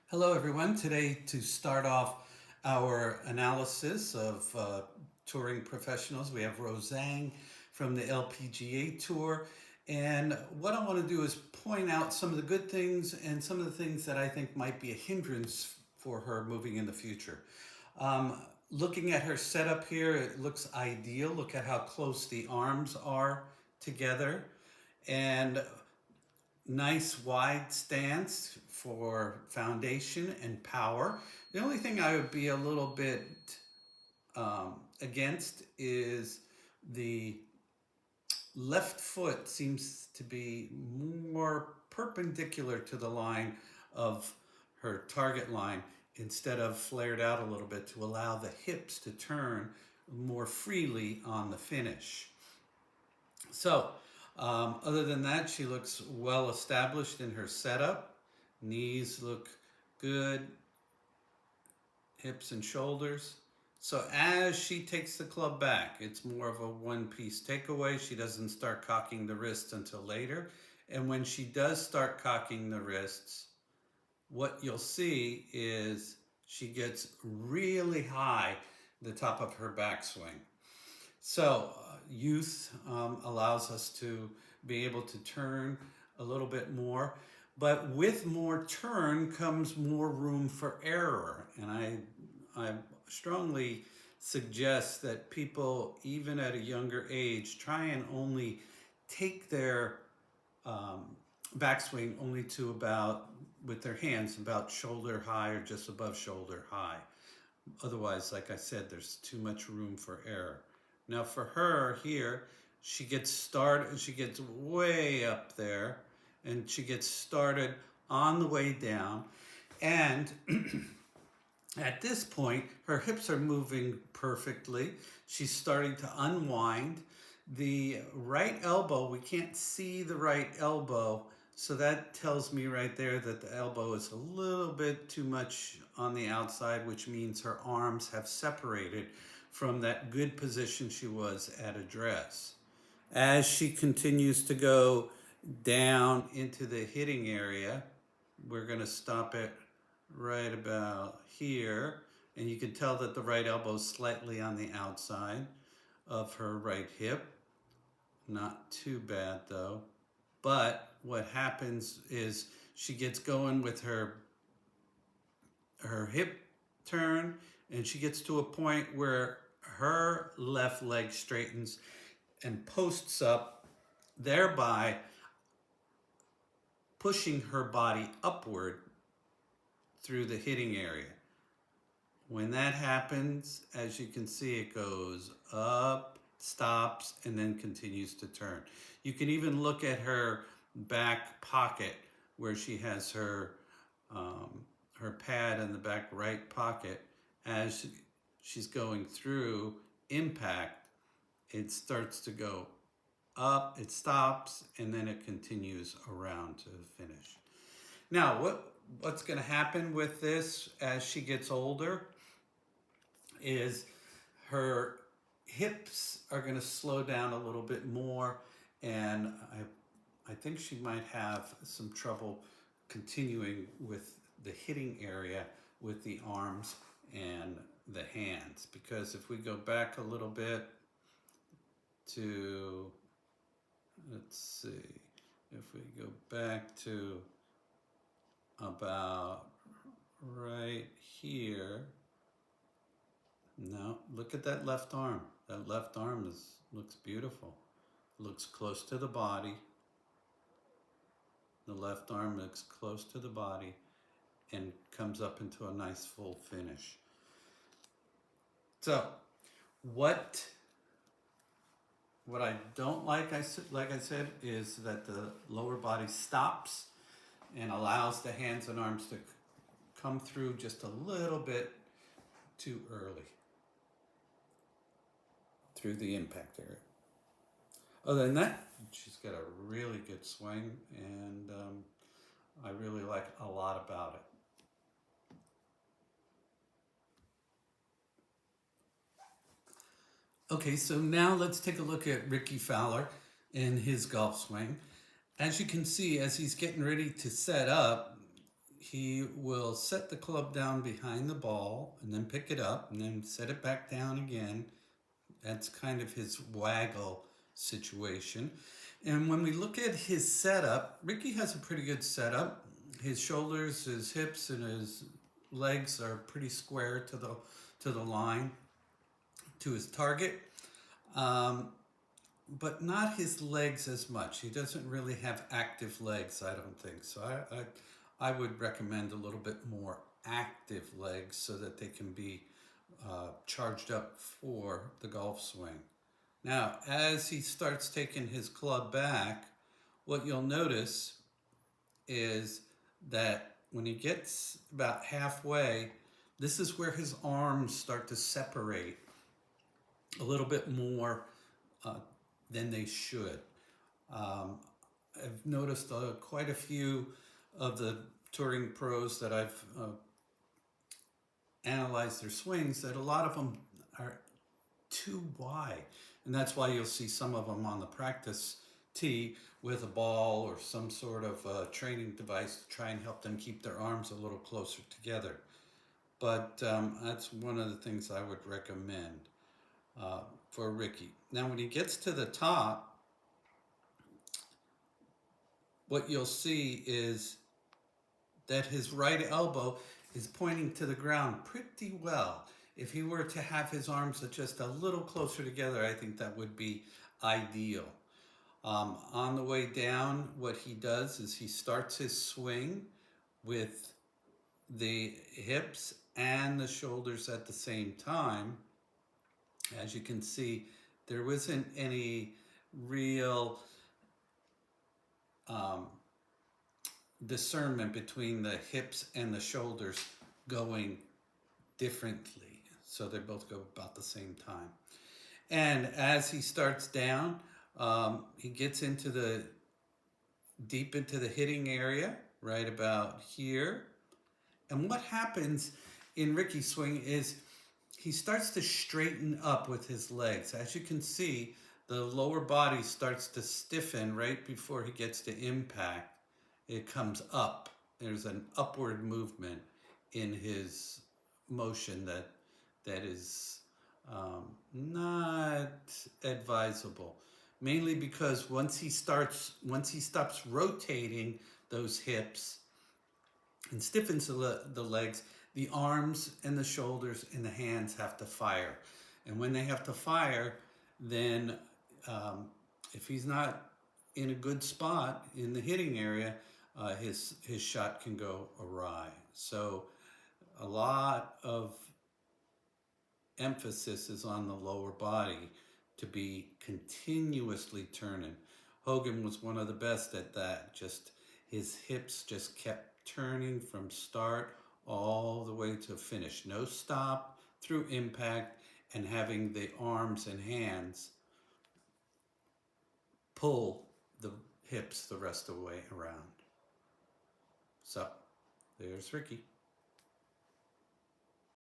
Hello, everyone. Today, to start off our analysis of touring professionals, we have Zhang from the LPGA Tour. And what I want to do is point out some of the good things and some of the things that I think might be a hindrance for her moving in the future. Um, Looking at her setup here, it looks ideal. Look at how close the arms are together. And nice wide stance for foundation and power. The only thing I would be a little bit against is the left foot seems to be more perpendicular to the line of her target line instead of flared out a little bit to allow the hips to turn more freely on the finish. So, other than that, she looks well established in her setup. Knees look good, hips and shoulders. So, as she takes the club back, it's more of a one piece takeaway. She doesn't start cocking the wrists until later. And when she does start cocking the wrists, what you'll see is she gets really high the top of her backswing. So, youth allows us to be able to turn a little bit more, but with more turn comes more room for error. And I strongly suggest that people, even at a younger age, try and only take their um, backswing only to about, with their hands, about shoulder high or just above shoulder high. Otherwise, like I said, there's too much room for error. Now for her here, she gets started, she gets way up there and she gets started on the way down. And at this point, her hips are moving perfectly. She's starting to unwind. The right elbow, we can't see the right elbow, so that tells me right there that the elbow is a little bit too much on the outside, which means her arms have separated from that good position she was at address. As she continues to go down into the hitting area, we're going to stop it right about here. And you can tell that the right elbow is slightly on the outside of her right hip. Not too bad though. But what happens is she gets going with her hip turn and she gets to a point where her left leg straightens and posts up, thereby pushing her body upward through the hitting area. When that happens, as you can see, it goes up, stops, and then continues to turn. You can even look at her back pocket where she has her pad in the back right pocket. As she's going through impact, it starts to go up, it stops, and then it continues around to the finish. Now, what's going to happen with this as she gets older is her hips are going to slow down a little bit more, and I think she might have some trouble continuing with the hitting area with the arms and the hands. Because if we go back a little bit to, let's see, if we go back to about right here, now look at that left arm. That left arm looks beautiful. Looks close to the body. The left arm looks close to the body and comes up into a nice full finish. So, what I don't like I said, is that the lower body stops and allows the hands and arms to come through just a little bit too early through the impact area. Other than that, she's got a really good swing, and I really like a lot about it. Okay, so now let's take a look at Rickie Fowler and his golf swing. As you can see, as he's getting ready to set up, he will set the club down behind the ball and then pick it up and then set it back down again. That's kind of his waggle situation. And when we look at his setup, Rickie has a pretty good setup. His shoulders, his hips, and his legs are pretty square to the line, to his target. Um, but not his legs as much. He doesn't really have active legs, I don't think. So I would recommend a little bit more active legs so that they can be charged up for the golf swing. Now, as he starts taking his club back, what you'll notice is that when he gets about halfway, this is where his arms start to separate a little bit more uh, than they should. Um, I've noticed quite a few of the touring pros that I've analyzed their swings that a lot of them are too wide. And that's why you'll see some of them on the practice tee with a ball or some sort of training device to try and help them keep their arms a little closer together. But that's one of the things I would recommend for Rickie. Now, when he gets to the top, what you'll see is that his right elbow is pointing to the ground pretty well. If he were to have his arms just a little closer together, I think that would be ideal. On the way down, what he does is he starts his swing with the hips and the shoulders at the same time. As you can see, there wasn't any real discernment between the hips and the shoulders going differently. So they both go about the same time. And as he starts down, he gets deep into the hitting area, right about here. And what happens in Rickie's swing is he starts to straighten up with his legs. As you can see, the lower body starts to stiffen right before he gets to impact. It comes up. There's an upward movement in his motion that is not advisable. Mainly because once he stops rotating those hips and stiffens the legs, the arms and the shoulders and the hands have to fire. And when they have to fire, then if he's not in a good spot in the hitting area, his shot can go awry. So a lot of emphasis is on the lower body to be continuously turning. Hogan was one of the best at that. Just his hips just kept turning from start all the way to finish. No stop through impact, and having the arms and hands pull the hips the rest of the way around. So there's Rickie.